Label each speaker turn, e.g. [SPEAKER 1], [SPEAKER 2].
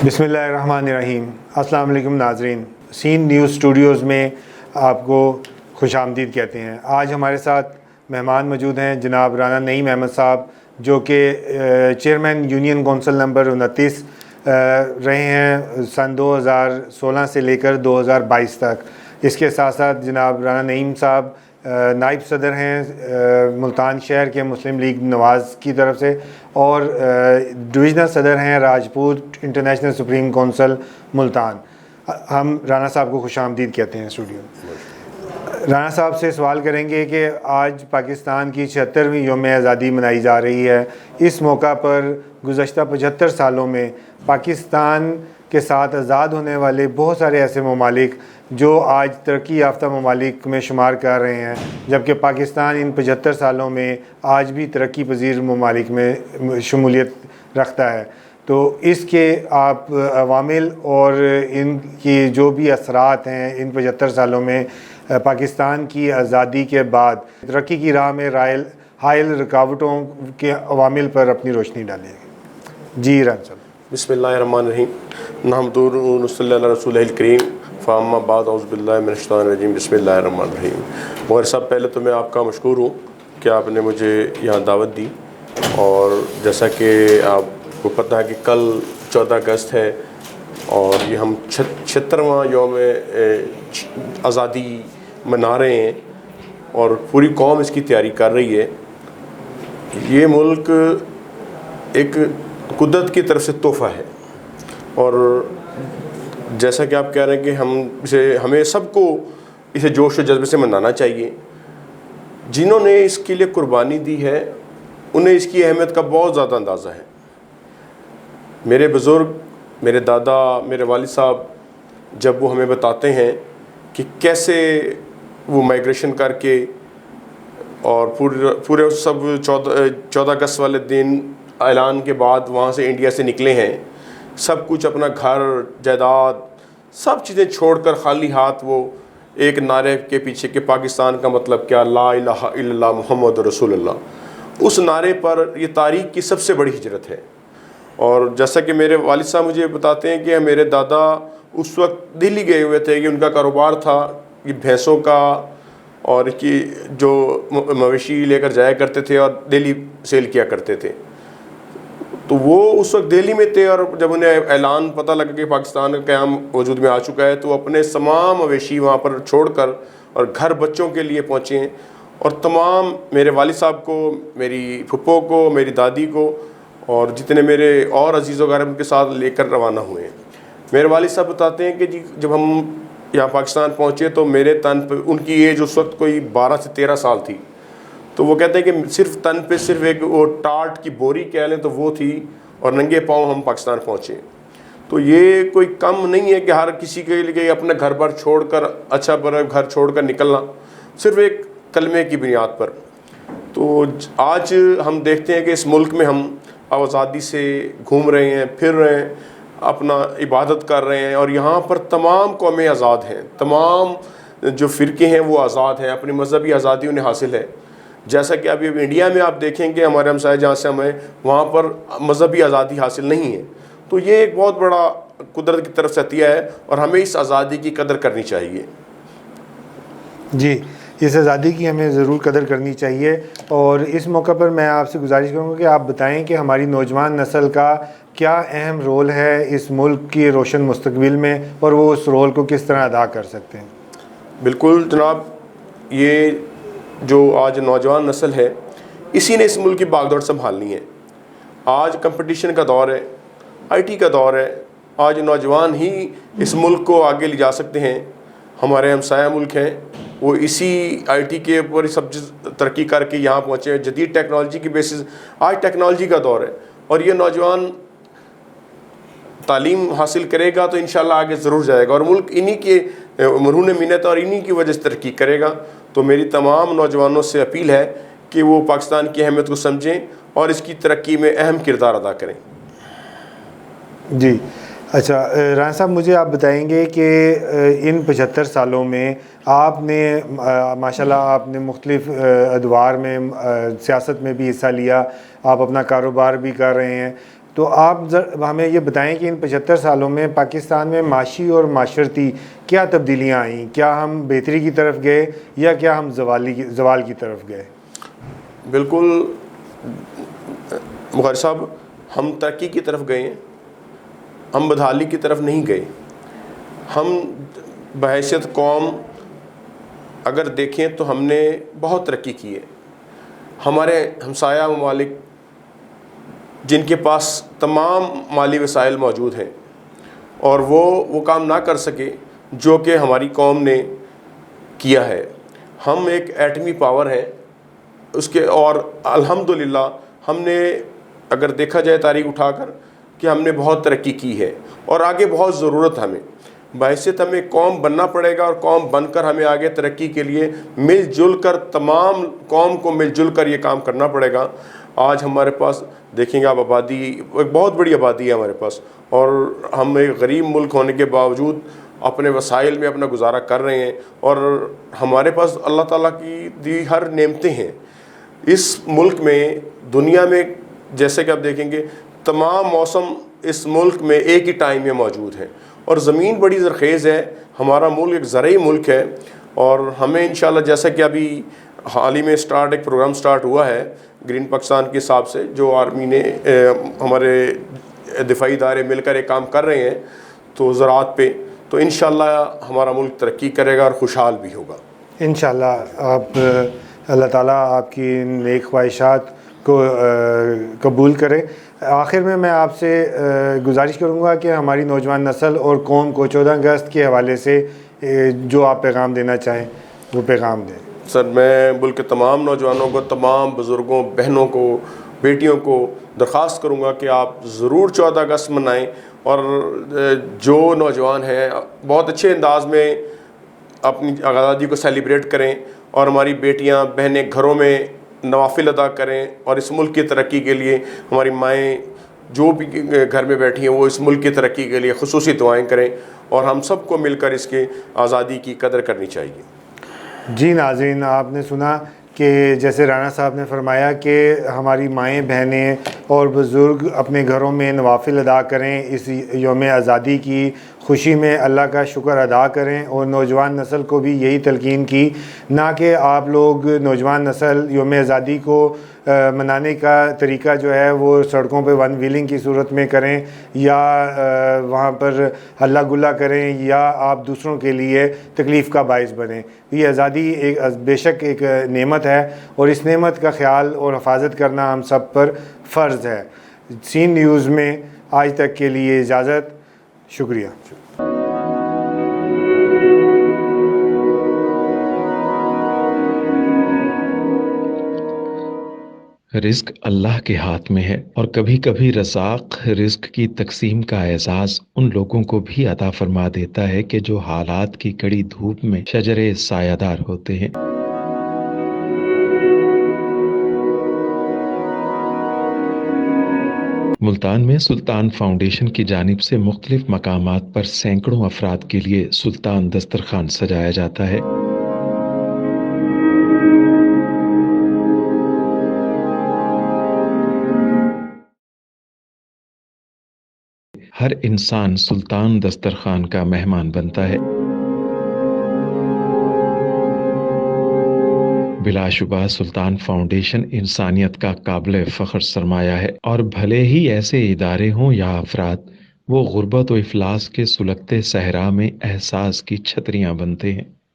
[SPEAKER 1] بسم اللہ الرحمن الرحیم۔ السلام علیکم ناظرین، سین نیوز اسٹوڈیوز میں آپ کو خوش آمدید کہتے ہیں۔ آج ہمارے ساتھ مہمان موجود ہیں جناب رانا نعیم احمد صاحب، جو کہ چیئرمین یونین کونسل نمبر 29 رہے ہیں سن 2016 سے لے کر 2022 تک۔ اس کے ساتھ ساتھ جناب رانا نعیم صاحب نائب صدر ہیں ملتان شہر کے مسلم لیگ نواز کی طرف سے، اور ڈویژنل صدر ہیں Rajput international supreme council Multan. ہم رانا صاحب کو خوش آمدید کہتے ہیں اسٹوڈیو میں۔ رانا صاحب سے سوال کریں گے کہ آج پاکستان کی 76ویں یوم آزادی منائی جا رہی ہے۔ اس موقع پر گزشتہ 75 سالوں میں پاکستان کے ساتھ آزاد ہونے والے بہت سارے ایسے ممالک جو آج ترقی یافتہ ممالک میں شمار کر رہے ہیں، جبکہ پاکستان ان 75 سالوں میں آج بھی ترقی پذیر ممالک میں شمولیت رکھتا ہے۔ تو اس کے آپ عوامل اور ان کی جو بھی اثرات ہیں ان 75 سالوں میں پاکستان کی آزادی کے بعد ترقی کی راہ میں حائل رکاوٹوں کے عوامل پر اپنی روشنی ڈالیں گے۔ جی رانا صاحب۔
[SPEAKER 2] بسم اللہ الرحمن الرحیم، نحمدہ و نصلی علی رسول الکریم، فاما بعد اعوذ باللہ من الشیطان الرجیم، بسم اللہ الرحمن الرحیم۔ مگر سب پہلے تو میں آپ کا مشکور ہوں کہ آپ نے مجھے یہاں دعوت دی، اور جیسا کہ آپ کو پتہ ہے کہ کل 14 اگست ہے اور یہ ہم 76واں یوم آزادی منا رہے ہیں اور پوری قوم اس کی تیاری کر رہی ہے۔ یہ ملک ایک قدرت کی طرف سے تحفہ ہے، اور جیسا کہ آپ کہہ رہے ہیں کہ ہمیں سب کو اسے جوش و جذبے سے منانا چاہیے۔ جنہوں نے اس کے لیے قربانی دی ہے انہیں اس کی اہمیت کا بہت زیادہ اندازہ ہے۔ میرے بزرگ، میرے دادا، میرے والد صاحب جب وہ ہمیں بتاتے ہیں کہ کیسے وہ مائیگریشن کر کے اور پورے سب 14 اگست والے دن اعلان کے بعد وہاں سے انڈیا سے نکلے ہیں، سب کچھ اپنا گھر جائیداد سب چیزیں چھوڑ کر خالی ہاتھ وہ ایک نعرے کے پیچھے کہ پاکستان کا مطلب کیا، لا الہ الا اللہ محمد رسول اللہ، اس نعرے پر یہ تاریخ کی سب سے بڑی ہجرت ہے۔ اور جیسا کہ میرے والد صاحب مجھے بتاتے ہیں کہ میرے دادا اس وقت دہلی گئے ہوئے تھے کہ ان کا کاروبار تھا یہ بھینسوں کا، اور کہ جو مویشی لے کر جایا کرتے تھے اور دہلی سیل کیا کرتے تھے۔ تو وہ اس وقت دہلی میں تھے، اور جب انہیں اعلان پتہ لگا کہ پاکستان کا قیام وجود میں آ چکا ہے تو اپنے تمام مویشی وہاں پر چھوڑ کر اور گھر بچوں کے لیے پہنچے ہیں، اور تمام میرے والد صاحب کو، میری پھپھو کو، میری دادی کو، اور جتنے میرے اور عزیز وغیرہ ان کے ساتھ لے کر روانہ ہوئے ہیں۔ میرے والد صاحب بتاتے ہیں کہ جی جب ہم یہاں پاکستان پہنچے تو میرے تن پہ، ان کی ایج اس وقت کوئی 12 سے 13 سال تھی، تو وہ کہتے ہیں کہ صرف تن پہ صرف ایک وہ ٹاٹ کی بوری کہہ لیں تو وہ تھی، اور ننگے پاؤں ہم پاکستان پہنچے۔ تو یہ کوئی کم نہیں ہے کہ ہر کسی کے لیے اپنا گھر بار چھوڑ کر، اچھا برا گھر چھوڑ کر نکلنا، صرف ایک کلمے کی بنیاد پر۔ تو آج ہم دیکھتے ہیں کہ اس ملک میں ہم آزادی سے گھوم رہے ہیں، پھر رہے ہیں، اپنا عبادت کر رہے ہیں، اور یہاں پر تمام قومیں آزاد ہیں، تمام جو فرقے ہیں وہ آزاد ہیں، اپنی مذہبی آزادی انہیں حاصل ہے۔ جیسا کہ ابھی انڈیا میں آپ دیکھیں کہ ہمارے ہمسائے جہاں سے ہمیں وہاں پر مذہبی آزادی حاصل نہیں ہے۔ تو یہ ایک بہت بڑا قدرت کی طرف سے عطیہ ہے، اور ہمیں اس آزادی کی قدر کرنی چاہیے۔
[SPEAKER 1] جی، اس آزادی کی ہمیں ضرور قدر کرنی چاہیے، اور اس موقع پر میں آپ سے گزارش کروں گا کہ آپ بتائیں کہ ہماری نوجوان نسل کا کیا اہم رول ہے اس ملک کی روشن مستقبل میں، اور وہ اس رول کو کس طرح ادا کر سکتے ہیں۔
[SPEAKER 2] بالکل جناب، یہ جو آج نوجوان نسل ہے اسی نے اس ملک کی باغ دوڑ سنبھالنی ہے۔ آج کمپٹیشن کا دور ہے، آئی ٹی کا دور ہے، آج نوجوان ہی اس ملک کو آگے لے جا سکتے ہیں۔ ہمارے ہمسایہ ملک ہیں وہ اسی آئی ٹی کے اوپر سب چیز ترقی کر کے یہاں پہنچے ہیں، جدید ٹیکنالوجی کی بیسس، آج ٹیکنالوجی کا دور ہے، اور یہ نوجوان تعلیم حاصل کرے گا تو انشاءاللہ آگے ضرور جائے گا، اور ملک انہی کے مرہون منت اور انہی کی وجہ سے ترقی کرے گا۔ تو میری تمام نوجوانوں سے اپیل ہے کہ وہ پاکستان کی اہمیت کو سمجھیں اور اس کی ترقی میں اہم کردار ادا کریں۔
[SPEAKER 1] جی اچھا رانا صاحب، مجھے آپ بتائیں گے کہ ان 75 سالوں میں آپ نے ماشاءاللہ آپ نے مختلف ادوار میں سیاست میں بھی حصہ لیا، آپ اپنا کاروبار بھی کر رہے ہیں، تو آپ ہمیں یہ بتائیں کہ ان 75 سالوں میں پاکستان میں معاشی اور معاشرتی کیا تبدیلیاں آئیں؟ کیا ہم بہتری کی طرف گئے یا کیا ہم زوال کی طرف گئے؟
[SPEAKER 2] بالکل مغر صاحب، ہم ترقی کی طرف گئے ہیں، ہم بدحالی کی طرف نہیں گئے۔ ہم بحیثیت قوم اگر دیکھیں تو ہم نے بہت ترقی کی ہے۔ ہمارے ہمسایہ ممالک جن کے پاس تمام مالی وسائل موجود ہیں اور وہ کام نہ کر سکے جو کہ ہماری قوم نے کیا ہے۔ ہم ایک ایٹمی پاور ہے اس کے، اور الحمدللہ ہم نے اگر دیکھا جائے تاریخ اٹھا کر کہ ہم نے بہت ترقی کی ہے اور آگے بہت ضرورت ہمیں بحیثیت ہمیں قوم بننا پڑے گا، اور قوم بن کر ہمیں آگے ترقی کے لیے مل جل کر تمام قوم کو مل جل کر یہ کام کرنا پڑے گا۔ آج ہمارے پاس دیکھیں گے آپ آبادی، ایک بہت بڑی آبادی ہے ہمارے پاس، اور ہم ایک غریب ملک ہونے کے باوجود اپنے وسائل میں اپنا گزارا کر رہے ہیں، اور ہمارے پاس اللہ تعالیٰ کی دی ہر نعمتیں ہیں۔ اس ملک میں، دنیا میں جیسے کہ آپ دیکھیں گے تمام موسم اس ملک میں ایک ہی ٹائم میں موجود ہیں، اور زمین بڑی زرخیز ہے۔ ہمارا ملک ایک زرعی ملک ہے، اور ہمیں انشاءاللہ جیسا کہ ابھی حال ہی میں ایک پروگرام سٹارٹ ہوا ہے گرین پاکستان کے حساب سے، جو آرمی نے ہمارے دفاعی ادارے مل کر ایک کام کر رہے ہیں تو زراعت پہ، تو انشاءاللہ ہمارا ملک ترقی کرے گا اور خوشحال بھی ہوگا
[SPEAKER 1] انشاءاللہ۔ آپ اللہ تعالیٰ آپ کی نیک خواہشات کو قبول کرے۔ آخر میں آپ سے گزارش کروں گا کہ ہماری نوجوان نسل اور قوم کو 14 اگست کے حوالے سے جو آپ پیغام دینا چاہیں وہ پیغام دیں۔
[SPEAKER 2] سر، میں ملک کے تمام نوجوانوں کو، تمام بزرگوں، بہنوں کو، بیٹیوں کو درخواست کروں گا کہ آپ ضرور 14 اگست منائیں، اور جو نوجوان ہیں بہت اچھے انداز میں اپنی آزادی کو سیلیبریٹ کریں، اور ہماری بیٹیاں بہنیں گھروں میں نوافل ادا کریں، اور اس ملک کی ترقی کے لیے ہماری مائیں جو بھی گھر میں بیٹھی ہیں وہ اس ملک کی ترقی کے لیے خصوصی دعائیں کریں، اور ہم سب کو مل کر اس کے آزادی کی قدر کرنی چاہیے۔
[SPEAKER 1] جی ناظرین، آپ نے سنا کہ جیسے رانا صاحب نے فرمایا کہ ہماری مائیں، بہنیں اور بزرگ اپنے گھروں میں نوافل ادا کریں، اس یوم آزادی کی خوشی میں اللہ کا شکر ادا کریں، اور نوجوان نسل کو بھی یہی تلقین کی، نہ کہ آپ لوگ نوجوان نسل یوم آزادی کو منانے کا طریقہ جو ہے وہ سڑکوں پہ ون ویلنگ کی صورت میں کریں، یا وہاں پر ہلہ گلہ کریں، یا آپ دوسروں کے لیے تکلیف کا باعث بنیں۔ یہ آزادی بے شک ایک نعمت ہے، اور اس نعمت کا خیال اور حفاظت کرنا ہم سب پر فرض ہے۔ سین نیوز میں آج تک کے لیے اجازت، شکریہ۔
[SPEAKER 3] رزق اللہ کے ہاتھ میں ہے، اور کبھی کبھی رزاق رزق کی تقسیم کا اعزاز ان لوگوں کو بھی عطا فرما دیتا ہے کہ جو حالات کی کڑی دھوپ میں شجرے سایہ دار ہوتے ہیں۔ ملتان میں سلطان فاؤنڈیشن کی جانب سے مختلف مقامات پر سینکڑوں افراد کے لیے سلطان دسترخوان سجایا جاتا ہے۔ ہر انسان سلطان دسترخوان کا مہمان بنتا ہے۔ بلا شبہ سلطان فاؤنڈیشن انسانیت کا قابل فخر سرمایہ ہے، اور بھلے ہی ایسے ادارے ہوں یا افراد، وہ غربت و افلاس کے سلگتے صحرا میں احساس کی چھتریاں بنتے ہیں۔